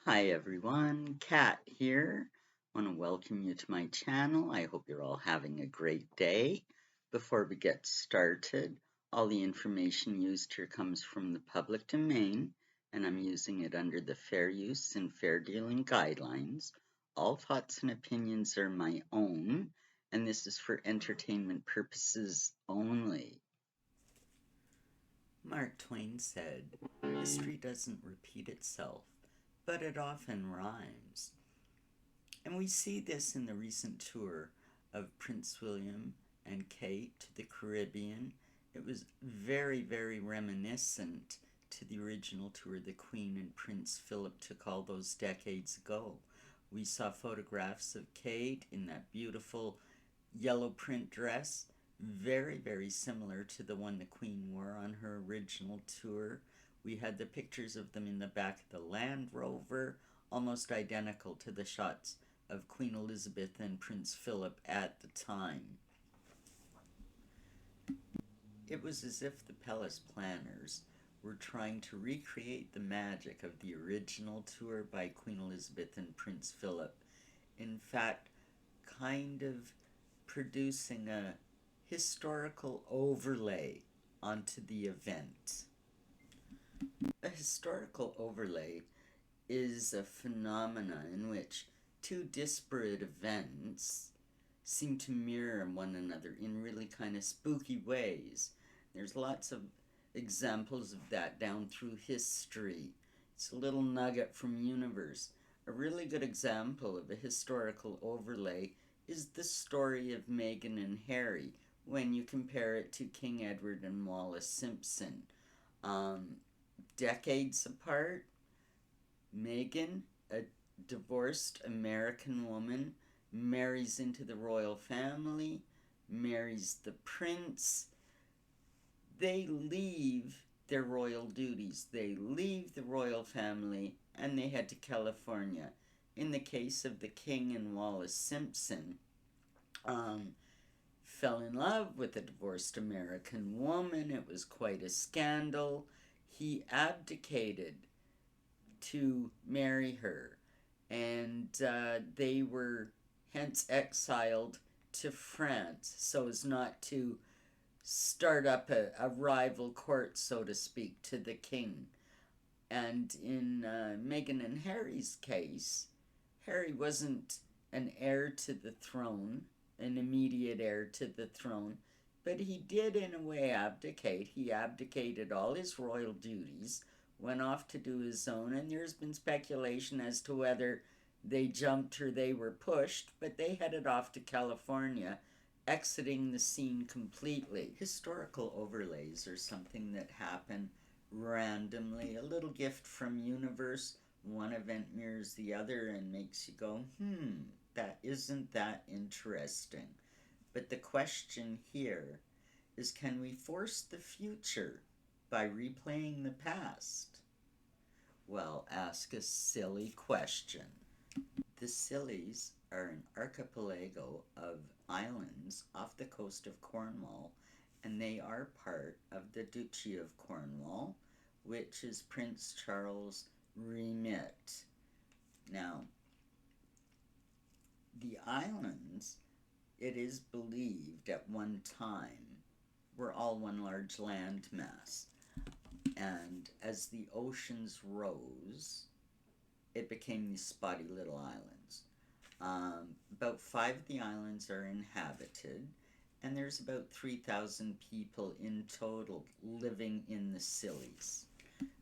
Hi everyone, Kat here. I want to welcome you to my channel. I hope you're all having a great day. Before we get started, all the information used here comes from the public domain, and I'm using it under the fair use and fair dealing guidelines. All thoughts and opinions are my own, and this is for entertainment purposes only. Mark Twain said, "History doesn't repeat itself, but it often rhymes." And we see this in the recent tour of Prince William and Kate to the Caribbean. It was very, very reminiscent to the original tour the Queen and Prince Philip took all those decades ago. We saw photographs of Kate in that beautiful yellow print dress, very, very similar to the one the Queen wore on her original tour. We had the pictures of them in the back of the Land Rover, almost identical to the shots of Queen Elizabeth and Prince Philip at the time. It was as if the palace planners were trying to recreate the magic of the original tour by Queen Elizabeth and Prince Philip. In fact, kind of producing a historical overlay onto the event. A historical overlay is a phenomena in which two disparate events seem to mirror one another in really kind of spooky ways. There's lots of examples of that down through history. It's a little nugget from Universe. A really good example of a historical overlay is the story of Meghan and Harry when you compare it to King Edward and Wallis Simpson. Decades apart, Meghan, a divorced American woman, marries into the royal family, marries the prince. They leave their royal duties. They leave the royal family and they head to California. In the case of the King and Wallis Simpson, fell in love with a divorced American woman. It was quite a scandal. He abdicated to marry her, and they were hence exiled to France so as not to start up a rival court, so to speak, to the king. And in Meghan and Harry's case, Harry wasn't an heir to the throne, an immediate heir to the throne, but he did in a way abdicate. He abdicated all his royal duties, went off to do his own, and there's been speculation as to whether they jumped or they were pushed, but they headed off to California, exiting the scene completely. Historical overlays are something that happen randomly, a little gift from Universe. One event mirrors the other and makes you go, isn't that interesting? But the question here is, can we force the future by replaying the past? Well, ask a silly question. The Scillies are an archipelago of islands off the coast of Cornwall, and they are part of the Duchy of Cornwall, which is Prince Charles' remit. Now, the islands, it is believed at one time, were all one large landmass. And as the oceans rose, it became these spotty little islands. About 5 of the islands are inhabited, and there's about 3,000 people in total living in the Scillies.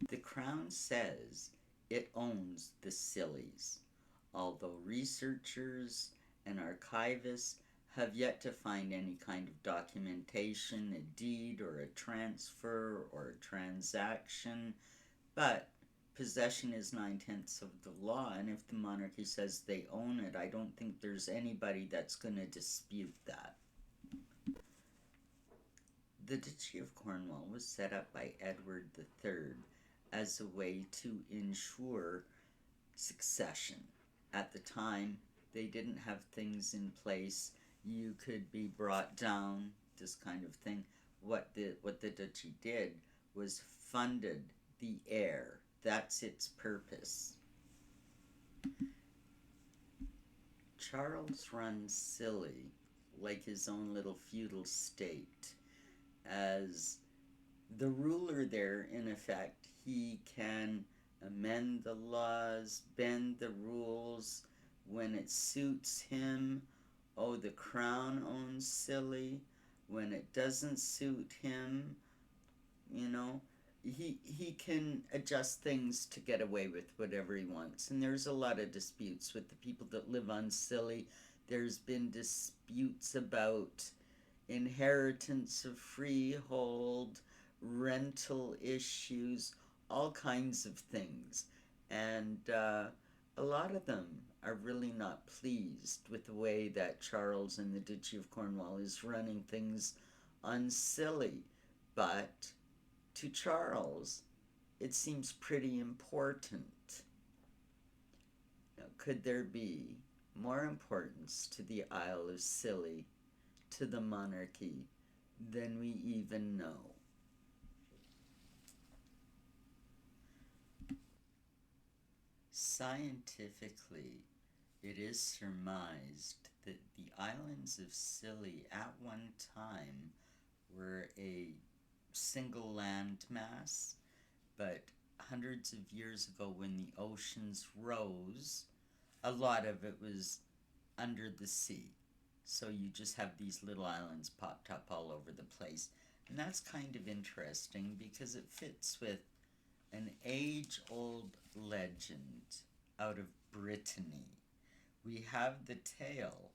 The Crown says it owns the Scillies, although researchers and archivists have yet to find any kind of documentation, a deed or a transfer or a transaction, but possession is 9/10 of the law, and if the monarchy says they own it, I don't think there's anybody that's going to dispute that. The Duchy of Cornwall was set up by Edward III as a way to ensure succession. At the time, they didn't have things in place. You could be brought down, this kind of thing. What the duchy did was funded the heir. That's its purpose. Charles runs Scilly like his own little feudal state. As the ruler there, in effect, he can amend the laws, bend the rules when it suits him. Oh, the crown owns Scilly. When it doesn't suit him, you know, he can adjust things to get away with whatever he wants. And there's a lot of disputes with the people that live on Scilly. There's been disputes about inheritance of freehold, rental issues, all kinds of things. And a lot of them are really not pleased with the way that Charles and the Duchy of Cornwall is running things on Scilly. But to Charles, it seems pretty important. Now, could there be more importance to the Isle of Scilly, to the monarchy, than we even know? Scientifically, it is surmised that the islands of Scilly at one time were a single landmass, but hundreds of years ago, when the oceans rose, a lot of it was under the sea. So you just have these little islands popped up all over the place. And that's kind of interesting because it fits with an age old legend out of Brittany. We have the tale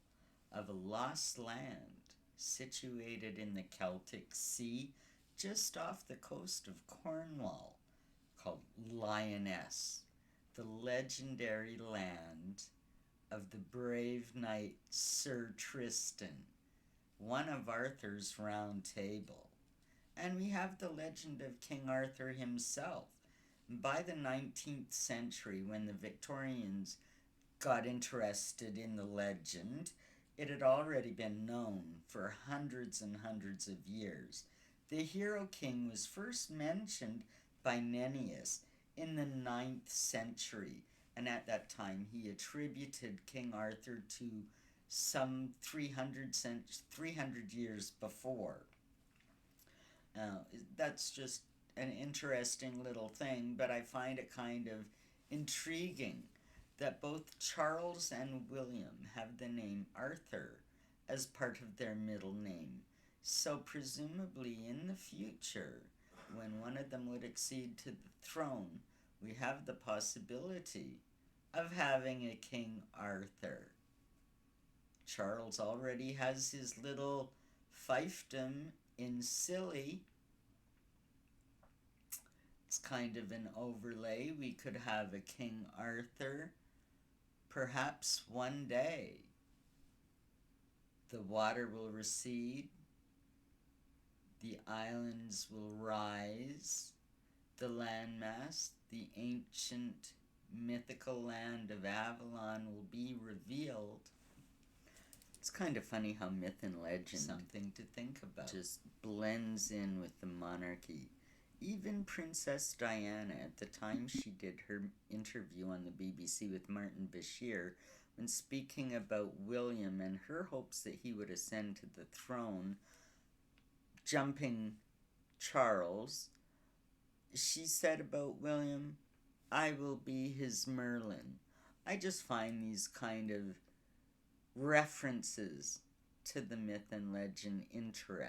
of a lost land situated in the Celtic Sea just off the coast of Cornwall called Lyonesse, the legendary land of the brave knight Sir Tristan, one of Arthur's Round Table. And we have the legend of King Arthur himself. By the 19th century, when the Victorians got interested in the legend, it had already been known for hundreds and hundreds of years. The hero king was first mentioned by Nennius in the 9th century, and at that time he attributed King Arthur to some 300 years before. That's just an interesting little thing, but I find it kind of intriguing that both Charles and William have the name Arthur as part of their middle name. So presumably in the future, when one of them would accede to the throne, we have the possibility of having a King Arthur. Charles already has his little fiefdom in Scilly. It's kind of an overlay. We could have a King Arthur. Perhaps one day the water will recede, the islands will rise, the landmass, the ancient mythical land of Avalon will be revealed. It's kind of funny how myth and legend, something to think about, just blends in with the monarchy. Even Princess Diana, at the time she did her interview on the BBC with Martin Bashir, when speaking about William and her hopes that he would ascend to the throne, jumping Charles, she said about William, "I will be his Merlin." I just find these kind of references to the myth and legend interesting.